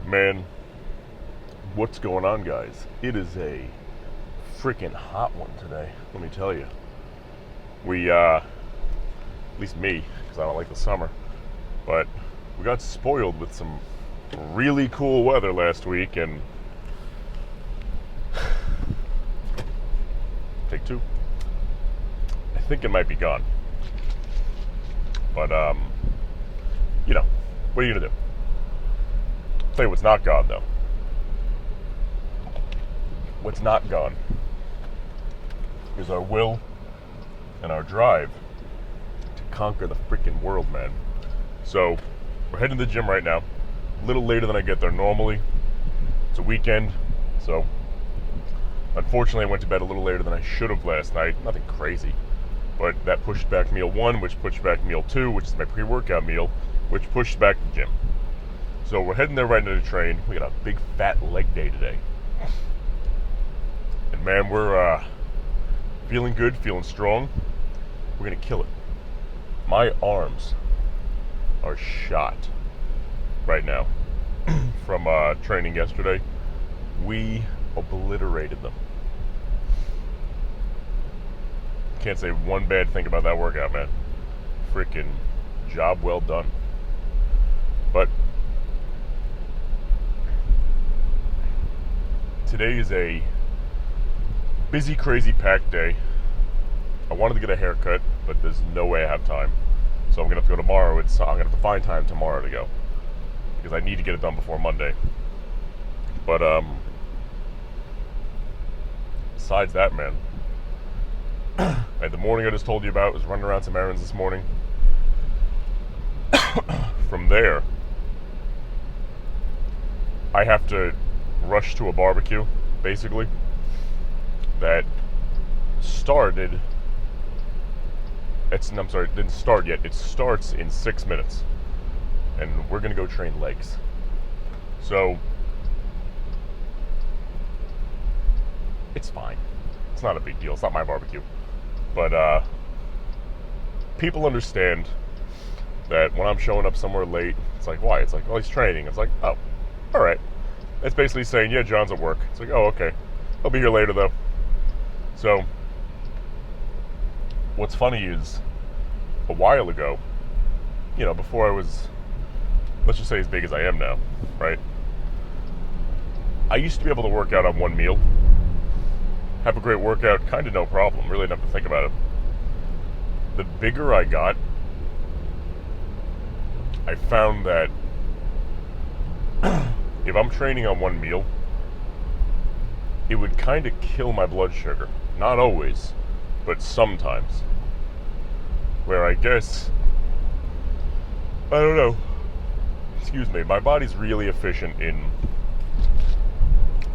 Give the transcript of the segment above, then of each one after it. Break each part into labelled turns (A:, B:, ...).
A: Man, what's going on, guys? It is a freaking hot one today, let me tell you. At least me, because I don't like the summer, but we got spoiled with some really cool weather last week, and take two. I think it might be gone. But, what are you gonna do? I'll tell you what's not gone, though. What's not gone is our will and our drive to conquer the freaking world, man. So, we're heading to the gym right now. A little later than I get there normally. It's a weekend, so unfortunately I went to bed a little later than I should have last night. Nothing crazy. But that pushed back meal 1, which pushed back meal 2, which is my pre-workout meal, which pushed back the gym. So we're heading there right now to train. We got a big fat leg day today. And man, we're feeling good, feeling strong. We're gonna kill it. My arms are shot right now from training yesterday. We obliterated them. Can't say one bad thing about that workout, man. Freaking job well done. But today is a busy, crazy, packed day. I wanted to get a haircut, but there's no way I have time. So I'm gonna have to go tomorrow. I'm gonna have to find time tomorrow to go because I need to get it done before Monday. But besides that, man, the morning I just told you about was running around some errands this morning. From there, I have to rush to a barbecue, basically, that started. It didn't start yet. It starts in 6 minutes, and we're gonna go train legs. So it's fine. It's not a big deal. It's not my barbecue. But people understand that when I'm showing up somewhere late, it's like, why? It's like, oh, he's training. It's like, oh, all right. It's basically saying, yeah, John's at work. It's like, oh, okay. I'll be here later, though. So what's funny is a while ago, before I was, let's just say, as big as I am now, right? I used to be able to work out on one meal, have a great workout, kind of no problem, really didn't have to think about it. The bigger I got, I found that if I'm training on one meal, it would kind of kill my blood sugar. Not always, but sometimes. Where I guess, I don't know, excuse me, my body's really efficient in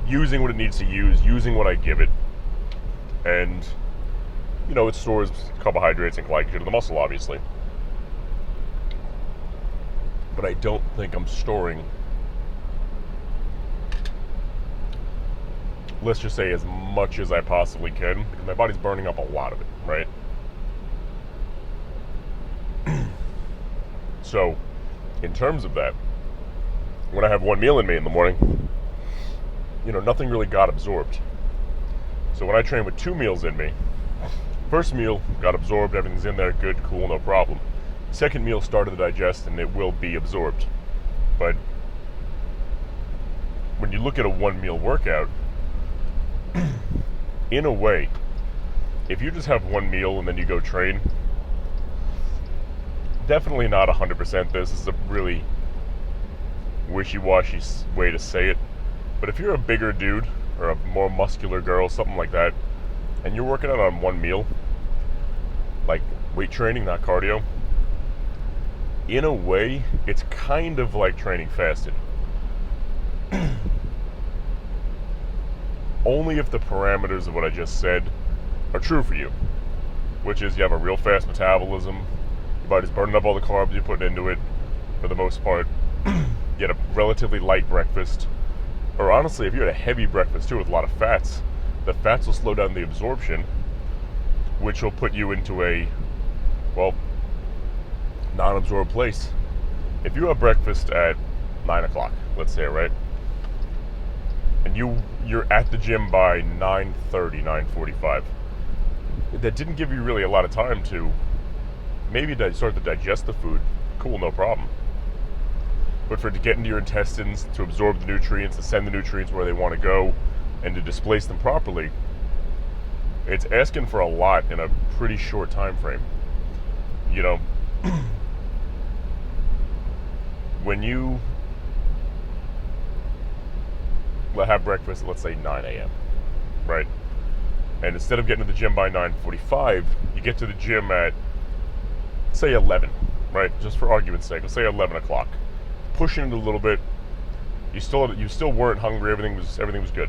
A: using what it needs to use, using what I give it. And, it stores carbohydrates and glycogen in the muscle, obviously. But I don't think I'm storing, let's just say, as much as I possibly can, because my body's burning up a lot of it, right? So, in terms of that, when I have one meal in me in the morning, nothing really got absorbed. So when I train with 2 meals in me, first meal got absorbed, everything's in there, good, cool, no problem. Second meal started to digest and it will be absorbed. But when you look at a 1 meal workout, in a way, if you just have 1 meal and then you go train, definitely not 100% this is a really wishy-washy way to say it, but if you're a bigger dude or a more muscular girl, something like that, and you're working out on 1 meal, like weight training, not cardio, in a way, it's kind of like training fasted. Only if the parameters of what I just said are true for you, which is you have a real fast metabolism, your body's burning up all the carbs you're putting into it, for the most part. You had a relatively light breakfast, or honestly, if you had a heavy breakfast too with a lot of fats, the fats will slow down the absorption, which will put you into a, non-absorbed place. If you have breakfast at 9 o'clock, let's say, right? And you're at the gym by 9:30, 9:45. That didn't give you really a lot of time to maybe start to digest the food. Cool, no problem. But for it to get into your intestines, to absorb the nutrients, to send the nutrients where they want to go, and to displace them properly, it's asking for a lot in a pretty short time frame. You know, when you have breakfast at, let's say, 9 a.m., right? And instead of getting to the gym by 9:45, you get to the gym at, say, 11, right? Just for argument's sake, let's say 11 o'clock. Pushing it a little bit. You still weren't hungry. Everything was good.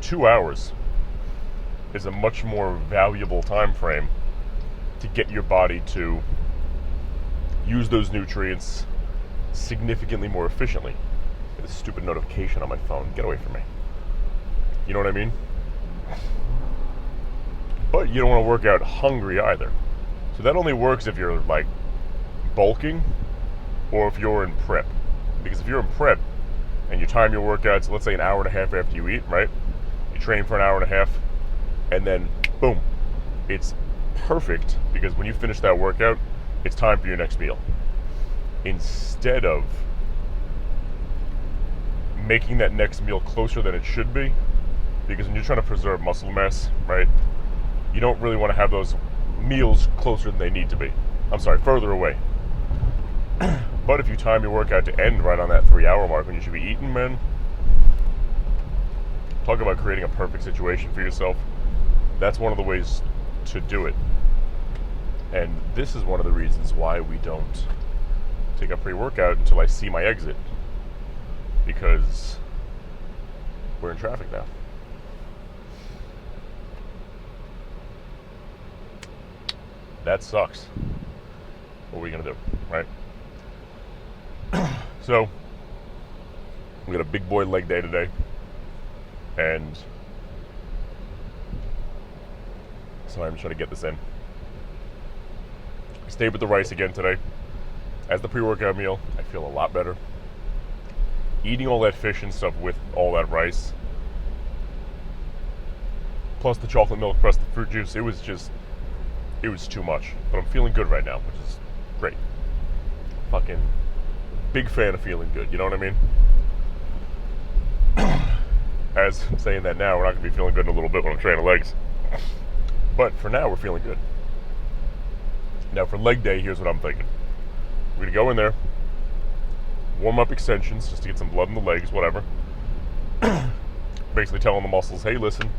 A: 2 hours is a much more valuable time frame to get your body to use those nutrients significantly more efficiently. This stupid notification on my phone. Get away from me. You know what I mean? But you don't want to work out hungry either. So that only works if you're like bulking or if you're in prep. Because if you're in prep and you time your workouts, let's say an hour and a half after you eat, right? You train for an hour and a half and then boom, it's perfect because when you finish that workout, it's time for your next meal. Instead of making that next meal closer than it should be, because when you're trying to preserve muscle mass, right, you don't really want to have those meals closer than they need to be. I'm sorry, further away. But if you time your workout to end right on that 3-hour mark when you should be eating, man, talk about creating a perfect situation for yourself. That's one of the ways to do it. And this is one of the reasons why we don't take a pre-workout until I see my exit. Because we're in traffic now. That sucks. What are we gonna do, right? So, we got a big boy leg day today. And so I'm trying to get this in. I stayed with the rice again today. As the pre-workout meal, I feel a lot better. Eating all that fish and stuff with all that rice, plus the chocolate milk, plus the fruit juice, it was too much. But I'm feeling good right now, which is great. Fucking big fan of feeling good, you know what I mean? As I'm saying that now, we're not going to be feeling good in a little bit when I'm training legs. But for now, we're feeling good. Now for leg day, here's what I'm thinking. We're going to go in there, warm up extensions just to get some blood in the legs, whatever. Basically telling the muscles, hey, listen,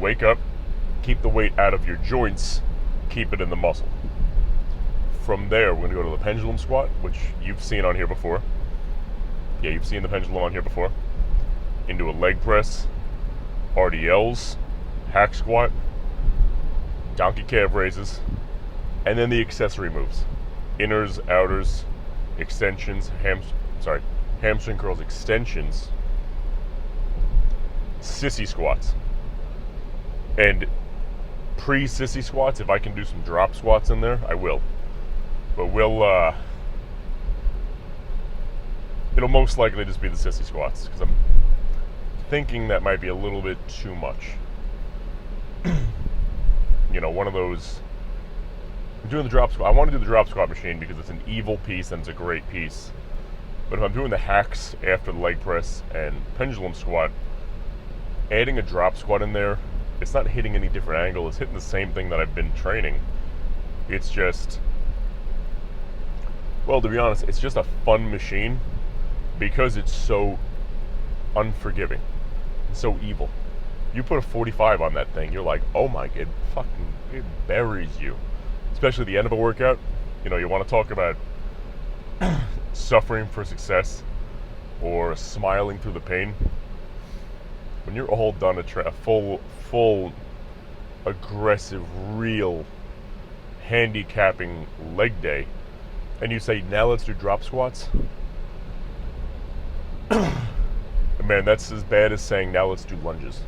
A: wake up, keep the weight out of your joints, keep it in the muscle. From there, we're going to go to the pendulum squat, which you've seen on here before. Yeah, you've seen the pendulum on here before. Into a leg press, RDLs, hack squat, donkey calf raises, and then the accessory moves. Inners, outers, extensions, hamstring curls, extensions, sissy squats. And pre-sissy squats, if I can do some drop squats in there, I will. But it'll most likely just be the sissy squats, because I'm thinking that might be a little bit too much. One of those, I'm doing the drop squat. I want to do the drop squat machine because it's an evil piece and it's a great piece. But if I'm doing the hacks after the leg press and pendulum squat, adding a drop squat in there, it's not hitting any different angle. It's hitting the same thing that I've been training. It's just, well, to be honest, it's just a fun machine because it's so unforgiving. It's so evil. You put a 45 on that thing, you're like, oh my, it buries you. Especially at the end of a workout. You want to talk about suffering for success or smiling through the pain. When you're all done a full, aggressive, real, handicapping leg day, and you say, now let's do drop squats, man, that's as bad as saying, now let's do lunges.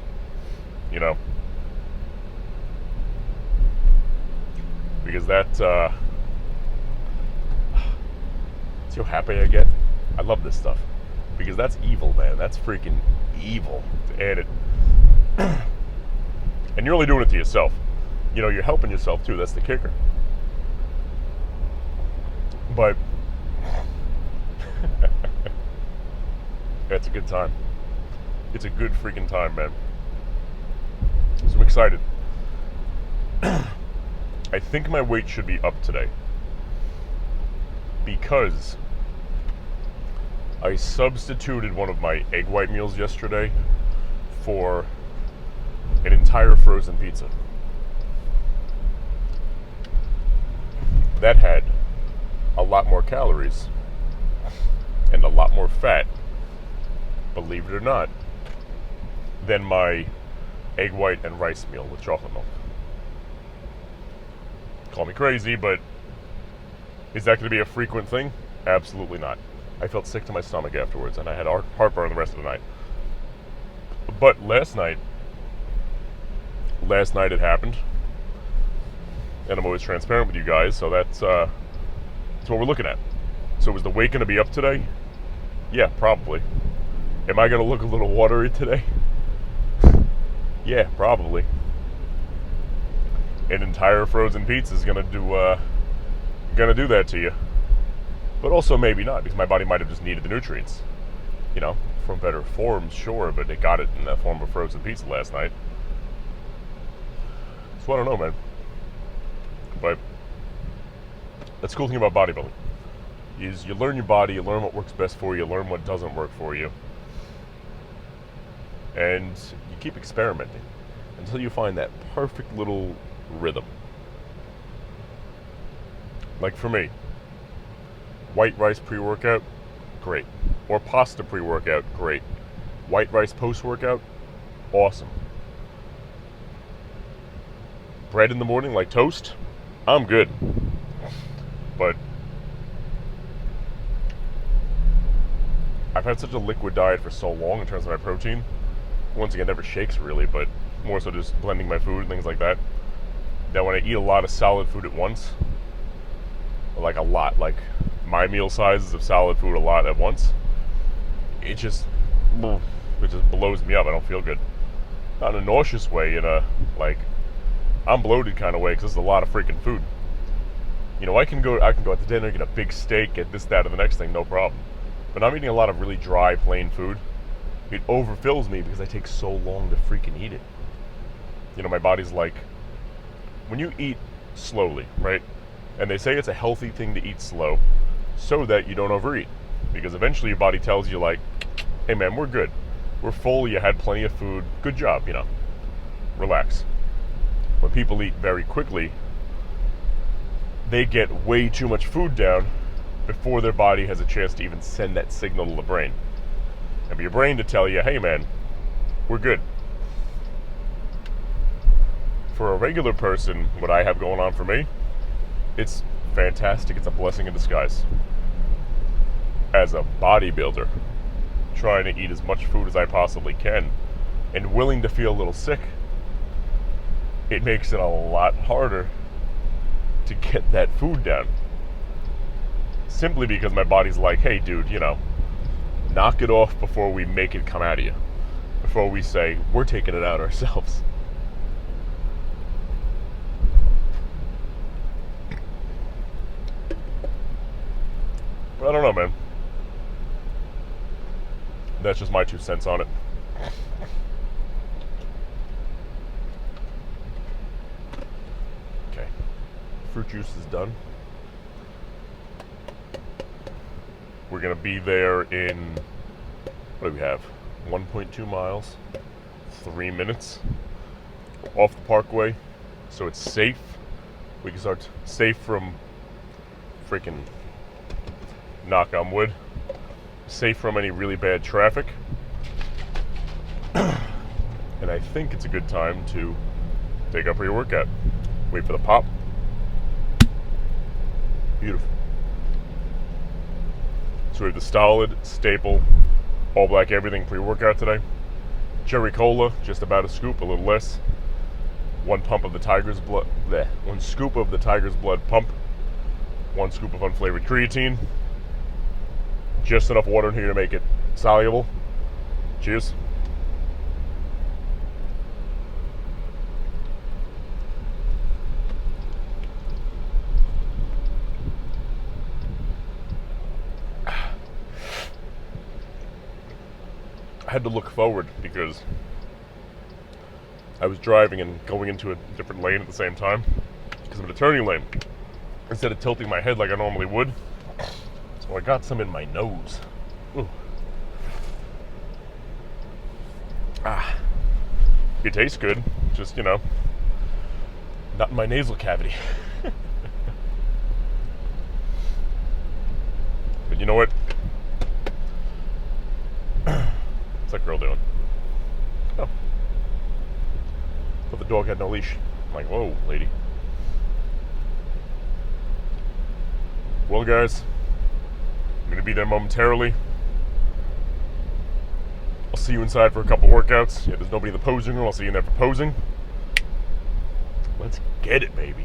A: Because that, See how happy I get? I love this stuff. Because that's evil, man. That's freaking evil to add it. And you're only doing it to yourself. You know, you're helping yourself too. That's the kicker. But it's a good time. It's a good freaking time, man. So I'm excited. I think my weight should be up today because I substituted one of my egg white meals yesterday for an entire frozen pizza. That had a lot more calories and a lot more fat, believe it or not, than my egg white and rice meal with chocolate milk. Call me crazy, but is that going to be a frequent thing? Absolutely not. I felt sick to my stomach afterwards, and I had heartburn the rest of the night. But last night it happened, and I'm always transparent with you guys, so that's what we're looking at. So is the weight going to be up today? Yeah, probably. Am I going to look a little watery today? Yeah, probably. An entire frozen pizza is gonna do that to you. But also maybe not, because my body might have just needed the nutrients. You know, from better forms, sure, but it got it in the form of frozen pizza last night. So I don't know, man. But that's the cool thing about bodybuilding. Is you learn your body, you learn what works best for you, learn what doesn't work for you. And you keep experimenting until you find that perfect little rhythm. Like for me, white rice pre-workout, great. Or pasta pre-workout, great. White rice post-workout, awesome. Bread in the morning like toast, I'm good. But I've had such a liquid diet for so long in terms of my protein. Once again, never shakes really, but more so just blending my food and things like that. That when I eat a lot of solid food at once, like a lot, like my meal sizes of solid food a lot at once, it just blows me up. I don't feel good. Not in a nauseous way, in a like I'm bloated kind of way, because it's a lot of freaking food. You know, I can go out to dinner, get a big steak, get this, that, or the next thing, no problem. But I'm eating a lot of really dry, plain food. It overfills me because I take so long to freaking eat it. You know, my body's like, when you eat slowly, right? And they say it's a healthy thing to eat slow so that you don't overeat. Because eventually your body tells you like, hey man, we're good. We're full, you had plenty of food, good job, you know. Relax. When people eat very quickly, they get way too much food down before their body has a chance to even send that signal to the brain. And for your brain to tell you, hey man, we're good. For a regular person, what I have going on for me, it's fantastic. It's a blessing in disguise. As a bodybuilder, trying to eat as much food as I possibly can, and willing to feel a little sick, it makes it a lot harder to get that food down. Simply because my body's like, hey dude, you know, knock it off before we make it come out of you. Before we say, we're taking it out ourselves. But I don't know, man. That's just my 2 cents on it. Okay. Fruit juice is done. We're going to be there in, what do we have? 1.2 miles, 3 minutes off the parkway. So it's safe. We can start safe from freaking, knock on wood, safe from any really bad traffic. And I think it's a good time to take our pre-workout. Wait for the pop. Beautiful. So we have the solid, staple, all black everything pre-workout today. Cherry cola, just about a scoop, a little less. 1 pump of the tiger's blood, 1 scoop of the tiger's blood pump. 1 scoop of unflavored creatine. just enough water in here to make it soluble. Cheers. I had to look forward because I was driving and going into a different lane at the same time because I'm in a turning lane instead of tilting my head like I normally would. So I got some in my nose. Ooh. It tastes good, just, you know, not in my nasal cavity. But you know what? What's that girl doing? Oh. Thought the dog had no leash. I'm like, whoa, lady. Well, guys, I'm going to be there momentarily. I'll see you inside for a couple workouts. Yeah, there's nobody in the posing room. I'll see you in there for posing. Let's get it, baby.